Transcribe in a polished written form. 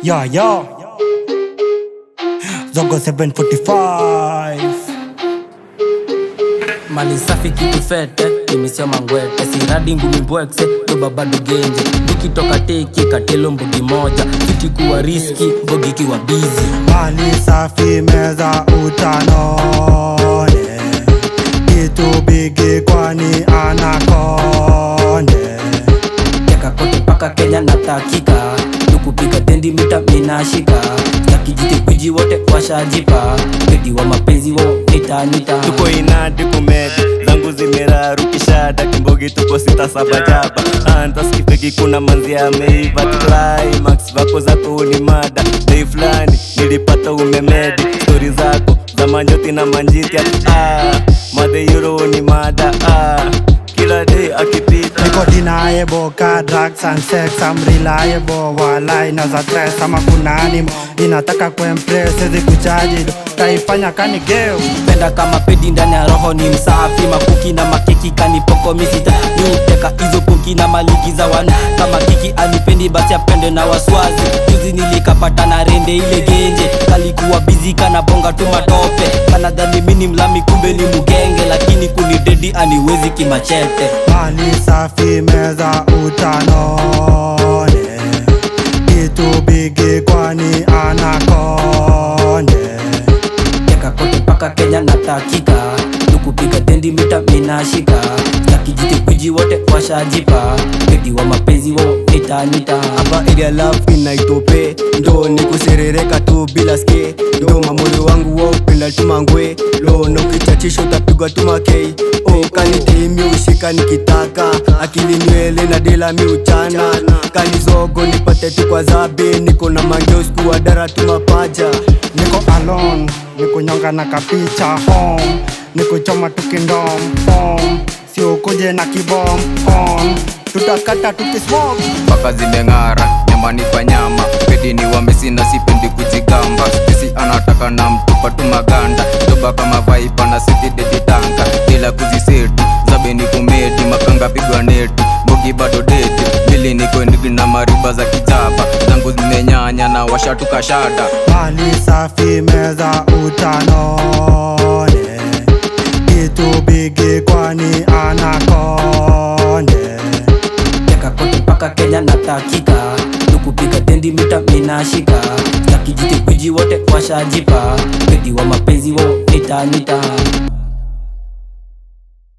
Yo Zogo 745 Mali safi kitu fete, imisio mangwete. Siradi ngumi mbwekse, doba bado genje. Nikitoka teki, katelo mbugi moja. Fiti kuwa riski, mbogi kiwa busy. Mali safi meza utanone, kitu bigi kwani anakonde. Teka kote paka Kenya natakika, nukupiga tendi mita minashika. Kijite kuji wote washajipa, pedi wa mapenzi wo nita. Tuko inadi kumedi, zangu zimeraru kishada. Kimbogi tuko 6-7 jaba. Anta skipeki kuna manzi ameiva. Climax vako zako ni mada. Day flani nilipata umemedi. Story zako za manjoti na manjiti. Made euro ni mada. Kila day akipita niko deniable ka drugs and sex. I'm reliable, walai na za stress. Ama kuna animo, inataka kuimpress. Sezi kuchaji, taifanya kani geo. Penda kama pedi ndani ya roho ni msafi. Makuki na makeki kanipoko misita. Niuteka hizo kuki na maliki za wana. Kama kiki anipendi basi apende na waswazi. Juzi nilikapata na rende ile genje. Kalikuwa busy kana bonga tu matope. Kana dhani mini mlami kumbe ni mugenge. Lakini kunidedi aniwezi kimachete. Mali safi meza utanone, kitu bigi kwani anakonde. Teka kote paka Kenya natakika, nukupiga tendi mita minashika. Kijite kuji wote washajipa, pedi wa mapenzi wo nita. Hapa area love inaitope, ndo nikuserereka tu bila ske. Ndo mamuri wangu wao penda tumangwe. Lo nokichachisho utapigwa tumakei. Kanitimi ushika nikitaka, akili nywele na dela mi uchana. Kanizogo nipate tu kwa zabe, niko na mangeos kuwa dara tumapaja. Niko alone, niko nyonga na kapicha home. Niko choma tukindom home, sio kuje na kibom on. Tutakata tukismoke paka zimengara, nyambani kwa nyama. Pedi ni wamesi na sipendi kujigamba. Sisi anataka na mtupa tu maganda. Doba kama vaipa na siti dedi tanka. Bila kuziseti, zabe ni kumeti. Makanga pigwa neti, mbogi bado deti. Mili niko ndigi na mariba za kijaba. Zangu zimenyanya na washatu kashada. Mali safi meza utanone, kitu bigi kwani anakonde. Teka kote paka Kenya natakika, nukupiga tendi mita minashika. Kijite kuji wote washajipa, pedi wa mapenzi wo nita.